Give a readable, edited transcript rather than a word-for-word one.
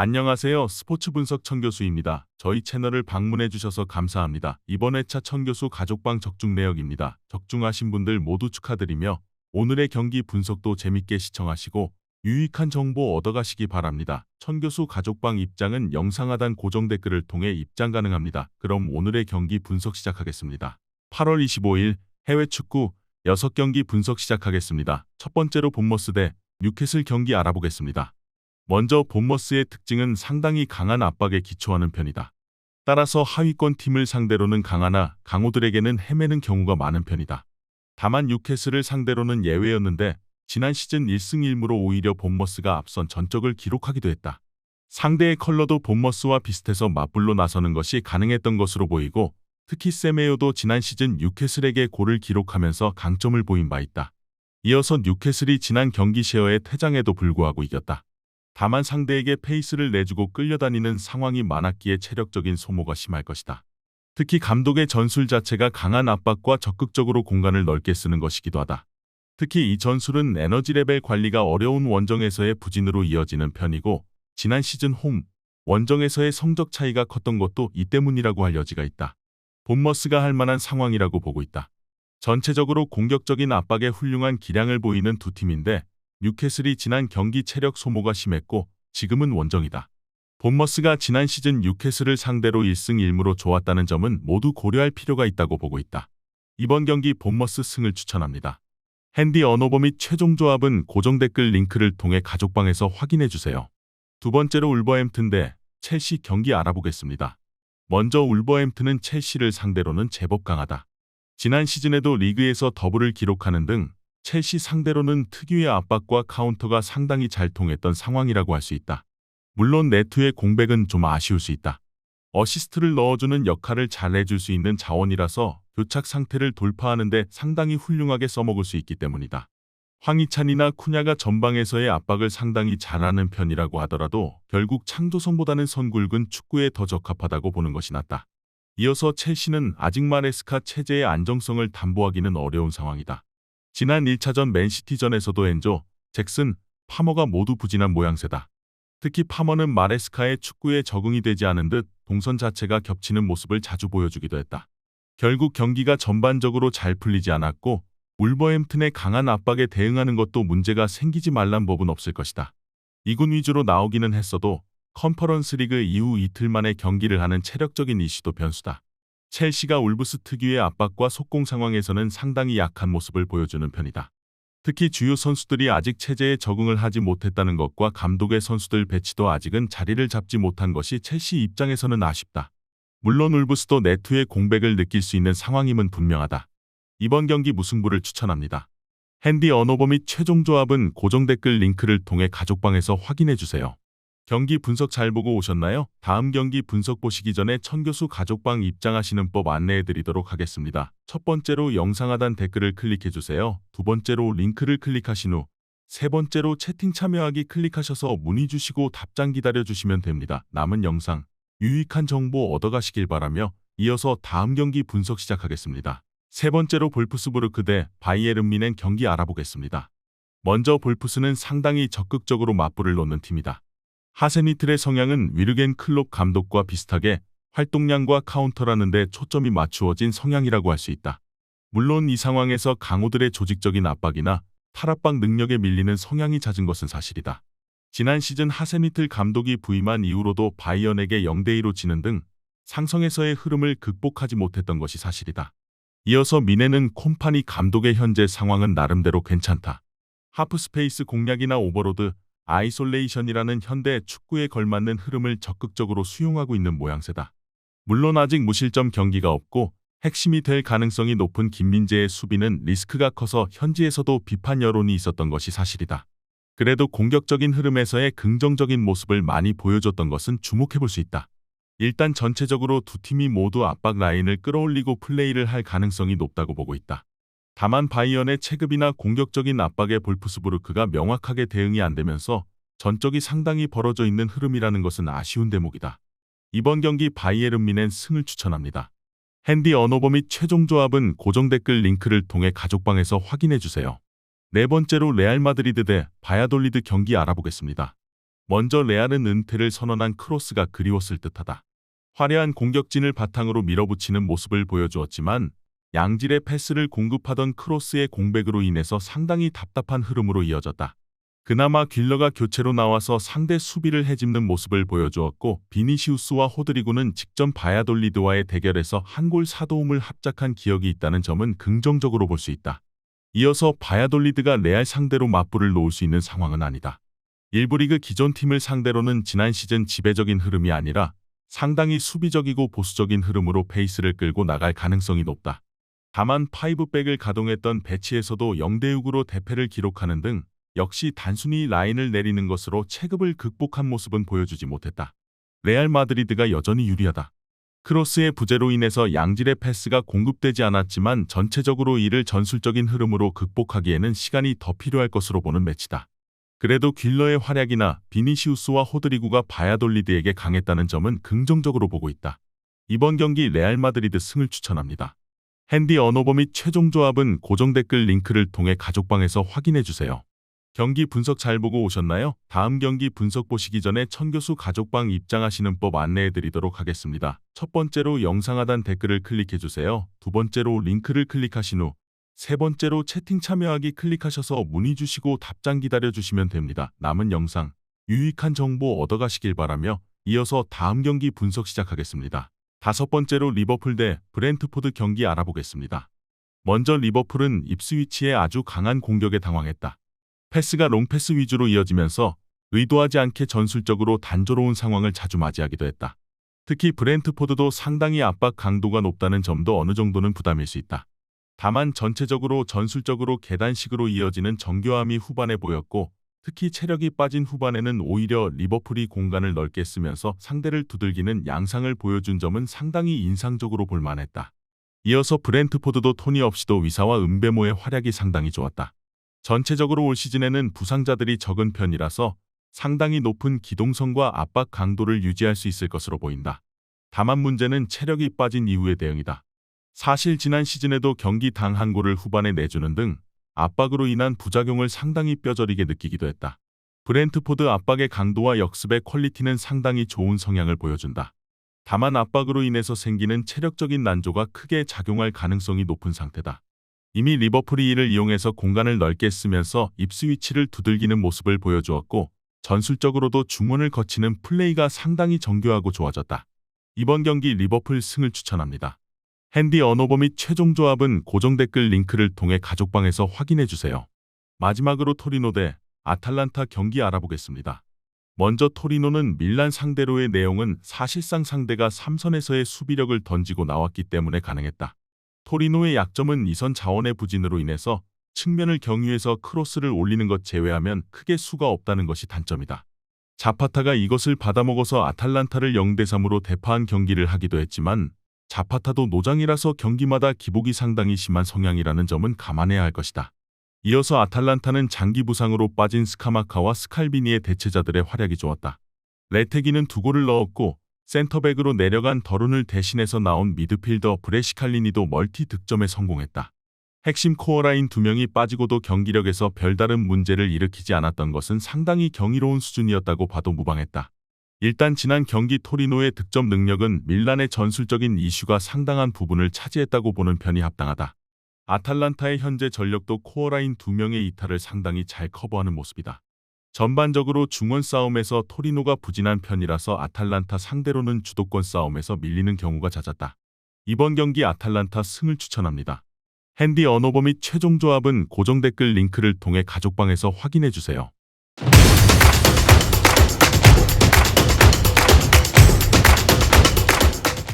안녕하세요. 스포츠 분석 천교수입니다. 저희 채널을 방문해 주셔서 감사합니다. 이번 회차 천교수 가족방 적중 내역입니다. 적중하신 분들 모두 축하드리며 오늘의 경기 분석도 재밌게 시청하시고 유익한 정보 얻어가시기 바랍니다. 천교수 가족방 입장은 영상 하단 고정 댓글을 통해 입장 가능합니다. 그럼 오늘의 경기 분석 시작하겠습니다. 8월 25일 해외 축구 6경기 분석 시작하겠습니다. 첫 번째로 본머스 대 뉴캐슬 경기 알아보겠습니다. 먼저 본머스의 특징은 상당히 강한 압박에 기초하는 편이다. 따라서 하위권 팀을 상대로는 강하나 강호들에게는 헤매는 경우가 많은 편이다. 다만 뉴캐슬을 상대로는 예외였는데 지난 시즌 1승 1무로 오히려 본머스가 앞선 전적을 기록하기도 했다. 상대의 컬러도 본머스와 비슷해서 맞불로 나서는 것이 가능했던 것으로 보이고 특히 세메요도 지난 시즌 뉴캐슬에게 골을 기록하면서 강점을 보인 바 있다. 이어서 뉴캐슬이 지난 경기 셰어의 퇴장에도 불구하고 이겼다. 다만 상대에게 페이스를 내주고 끌려다니는 상황이 많았기에 체력적인 소모가 심할 것이다. 특히 감독의 전술 자체가 강한 압박과 적극적으로 공간을 넓게 쓰는 것이기도 하다. 특히 이 전술은 에너지 레벨 관리가 어려운 원정에서의 부진으로 이어지는 편이고 지난 시즌 홈 원정에서의 성적 차이가 컸던 것도 이 때문이라고 할 여지가 있다. 본머스가 할 만한 상황이라고 보고 있다. 전체적으로 공격적인 압박에 훌륭한 기량을 보이는 두 팀인데 뉴캐슬이 지난 경기 체력 소모가 심했고 지금은 원정이다. 본머스가 지난 시즌 뉴캐슬을 상대로 1승 1무로 좋았다는 점은 모두 고려할 필요가 있다고 보고 있다. 이번 경기 본머스 승을 추천합니다. 핸디 언어버 및 최종 조합은 고정 댓글 링크를 통해 가족방에서 확인해주세요. 두 번째로 울버햄튼 대 첼시 경기 알아보겠습니다. 먼저 울버햄튼은 첼시를 상대로는 제법 강하다. 지난 시즌에도 리그에서 더블을 기록하는 등 첼시 상대로는 특유의 압박과 카운터가 상당히 잘 통했던 상황이라고 할 수 있다. 물론 네트의 공백은 좀 아쉬울 수 있다. 어시스트를 넣어주는 역할을 잘 해줄 수 있는 자원이라서 교착 상태를 돌파하는 데 상당히 훌륭하게 써먹을 수 있기 때문이다. 황희찬이나 쿠냐가 전방에서의 압박을 상당히 잘하는 편이라고 하더라도 결국 창조성보다는 선굵은 축구에 더 적합하다고 보는 것이 낫다. 이어서 첼시는 아직 마레스카 체제의 안정성을 담보하기는 어려운 상황이다. 지난 1차전 맨시티전에서도 엔조, 잭슨, 파머가 모두 부진한 모양새다. 특히 파머는 마레스카의 축구에 적응이 되지 않은 듯 동선 자체가 겹치는 모습을 자주 보여주기도 했다. 결국 경기가 전반적으로 잘 풀리지 않았고 울버햄튼의 강한 압박에 대응하는 것도 문제가 생기지 말란 법은 없을 것이다. 2군 위주로 나오기는 했어도 컨퍼런스 리그 이후 이틀 만에 경기를 하는 체력적인 이슈도 변수다. 첼시가 울브스 특유의 압박과 속공 상황에서는 상당히 약한 모습을 보여주는 편이다. 특히 주요 선수들이 아직 체제에 적응을 하지 못했다는 것과 감독의 선수들 배치도 아직은 자리를 잡지 못한 것이 첼시 입장에서는 아쉽다. 물론 울브스도 네트의 공백을 느낄 수 있는 상황임은 분명하다. 이번 경기 무승부를 추천합니다. 핸디 언어버 및 최종 조합은 고정 댓글 링크를 통해 가족방에서 확인해주세요. 경기 분석 잘 보고 오셨나요? 다음 경기 분석 보시기 전에 천교수 가족방 입장하시는 법 안내해드리도록 하겠습니다. 첫 번째로 영상 하단 댓글을 클릭해주세요. 두 번째로 링크를 클릭하신 후 세 번째로 채팅 참여하기 클릭하셔서 문의 주시고 답장 기다려주시면 됩니다. 남은 영상 유익한 정보 얻어가시길 바라며 이어서 다음 경기 분석 시작하겠습니다. 세 번째로 볼프스부르크 대 바이에른 뮌헨 경기 알아보겠습니다. 먼저 볼프스는 상당히 적극적으로 맞불을 놓는 팀이다. 하세니틀의 성향은 위르겐 클롭 감독과 비슷하게 활동량과 카운터라는 데 초점이 맞추어진 성향이라고 할 수 있다. 물론 이 상황에서 강호들의 조직적인 압박이나 탈압박 능력에 밀리는 성향이 잦은 것은 사실이다. 지난 시즌 하세니틀 감독이 부임한 이후로도 바이언에게 0대2로 지는 등 상성에서의 흐름을 극복하지 못했던 것이 사실이다. 이어서 뮌헨은 콤파니 감독의 현재 상황은 나름대로 괜찮다. 하프스페이스 공략이나 오버로드, 아이솔레이션이라는 현대 축구에 걸맞는 흐름을 적극적으로 수용하고 있는 모양새다. 물론 아직 무실점 경기가 없고 핵심이 될 가능성이 높은 김민재의 수비는 리스크가 커서 현지에서도 비판 여론이 있었던 것이 사실이다. 그래도 공격적인 흐름에서의 긍정적인 모습을 많이 보여줬던 것은 주목해볼 수 있다. 일단 전체적으로 두 팀이 모두 압박 라인을 끌어올리고 플레이를 할 가능성이 높다고 보고 있다. 다만 바이언의 체급이나 공격적인 압박에 볼프스부르크가 명확하게 대응이 안 되면서 전적이 상당히 벌어져 있는 흐름이라는 것은 아쉬운 대목이다. 이번 경기 바이에른 뮌헨 승을 추천합니다. 핸디 언어버 및 최종 조합은 고정 댓글 링크를 통해 가족방에서 확인해주세요. 네 번째로 레알 마드리드 대 바야돌리드 경기 알아보겠습니다. 먼저 레알은 은퇴를 선언한 크로스가 그리웠을 듯하다. 화려한 공격진을 바탕으로 밀어붙이는 모습을 보여주었지만 양질의 패스를 공급하던 크로스의 공백으로 인해서 상당히 답답한 흐름으로 이어졌다. 그나마 귓러가 교체로 나와서 상대 수비를 헤집는 모습을 보여주었고 비니시우스와 호드리구는 직전 바야돌리드와의 대결에서 한 골 4도움을 합작한 기억이 있다는 점은 긍정적으로 볼 수 있다. 이어서 바야돌리드가 레알 상대로 맞불을 놓을 수 있는 상황은 아니다. 일부 리그 기존 팀을 상대로는 지난 시즌 지배적인 흐름이 아니라 상당히 수비적이고 보수적인 흐름으로 페이스를 끌고 나갈 가능성이 높다. 다만 5백을 가동했던 배치에서도 0대6으로 대패를 기록하는 등 역시 단순히 라인을 내리는 것으로 체급을 극복한 모습은 보여주지 못했다. 레알 마드리드가 여전히 유리하다. 크로스의 부재로 인해서 양질의 패스가 공급되지 않았지만 전체적으로 이를 전술적인 흐름으로 극복하기에는 시간이 더 필요할 것으로 보는 매치다. 그래도 귓러의 활약이나 비니시우스와 호드리구가 바야돌리드에게 강했다는 점은 긍정적으로 보고 있다. 이번 경기 레알 마드리드 승을 추천합니다. 핸디 언어버 및 최종 조합은 고정 댓글 링크를 통해 가족방에서 확인해주세요. 경기 분석 잘 보고 오셨나요? 다음 경기 분석 보시기 전에 천교수 가족방 입장하시는 법 안내해드리도록 하겠습니다. 첫 번째로 영상 하단 댓글을 클릭해주세요. 두 번째로 링크를 클릭하신 후 세 번째로 채팅 참여하기 클릭하셔서 문의 주시고 답장 기다려주시면 됩니다. 남은 영상 유익한 정보 얻어가시길 바라며 이어서 다음 경기 분석 시작하겠습니다. 다섯 번째로 리버풀 대 브렌트포드 경기 알아보겠습니다. 먼저 리버풀은 입스위치의 아주 강한 공격에 당황했다. 패스가 롱패스 위주로 이어지면서 의도하지 않게 전술적으로 단조로운 상황을 자주 맞이하기도 했다. 특히 브렌트포드도 상당히 압박 강도가 높다는 점도 어느 정도는 부담일 수 있다. 다만 전체적으로 전술적으로 계단식으로 이어지는 정교함이 후반에 보였고 특히 체력이 빠진 후반에는 오히려 리버풀이 공간을 넓게 쓰면서 상대를 두들기는 양상을 보여준 점은 상당히 인상적으로 볼만했다. 이어서 브렌트포드도 토니 없이도 위사와 은베모의 활약이 상당히 좋았다. 전체적으로 올 시즌에는 부상자들이 적은 편이라서 상당히 높은 기동성과 압박 강도를 유지할 수 있을 것으로 보인다. 다만 문제는 체력이 빠진 이후의 대응이다. 사실 지난 시즌에도 경기 당 한 골을 후반에 내주는 등 압박으로 인한 부작용을 상당히 뼈저리게 느끼기도 했다. 브렌트포드 압박의 강도와 역습의 퀄리티는 상당히 좋은 성향을 보여준다. 다만 압박으로 인해서 생기는 체력적인 난조가 크게 작용할 가능성이 높은 상태다. 이미 리버풀이 이를 이용해서 공간을 넓게 쓰면서 입스위치를 두들기는 모습을 보여주었고 전술적으로도 중원을 거치는 플레이가 상당히 정교하고 좋아졌다. 이번 경기 리버풀 승을 추천합니다. 핸디 언어버 및 최종 조합은 고정 댓글 링크를 통해 가족방에서 확인해주세요. 마지막으로 토리노 대 아탈란타 경기 알아보겠습니다. 먼저 토리노는 밀란 상대로의 내용은 사실상 상대가 3선에서의 수비력을 던지고 나왔기 때문에 가능했다. 토리노의 약점은 이선 자원의 부진으로 인해서 측면을 경유해서 크로스를 올리는 것 제외하면 크게 수가 없다는 것이 단점이다. 자파타가 이것을 받아먹어서 아탈란타를 0대3으로 대파한 경기를 하기도 했지만 자파타도 노장이라서 경기마다 기복이 상당히 심한 성향이라는 점은 감안해야 할 것이다. 이어서 아탈란타는 장기 부상으로 빠진 스카마카와 스칼비니의 대체자들의 활약이 좋았다. 레테기는 2골을 넣었고 센터백으로 내려간 더룬을 대신해서 나온 미드필더 브레시칼리니도 멀티 득점에 성공했다. 핵심 코어라인 2명이 빠지고도 경기력에서 별다른 문제를 일으키지 않았던 것은 상당히 경이로운 수준이었다고 봐도 무방했다. 일단 지난 경기 토리노의 득점 능력은 밀란의 전술적인 이슈가 상당한 부분을 차지했다고 보는 편이 합당하다. 아탈란타의 현재 전력도 코어라인 2명의 이탈을 상당히 잘 커버하는 모습이다. 전반적으로 중원 싸움에서 토리노가 부진한 편이라서 아탈란타 상대로는 주도권 싸움에서 밀리는 경우가 잦았다. 이번 경기 아탈란타 승을 추천합니다. 핸디 언어버 및 최종 조합은 고정 댓글 링크를 통해 가족방에서 확인해주세요.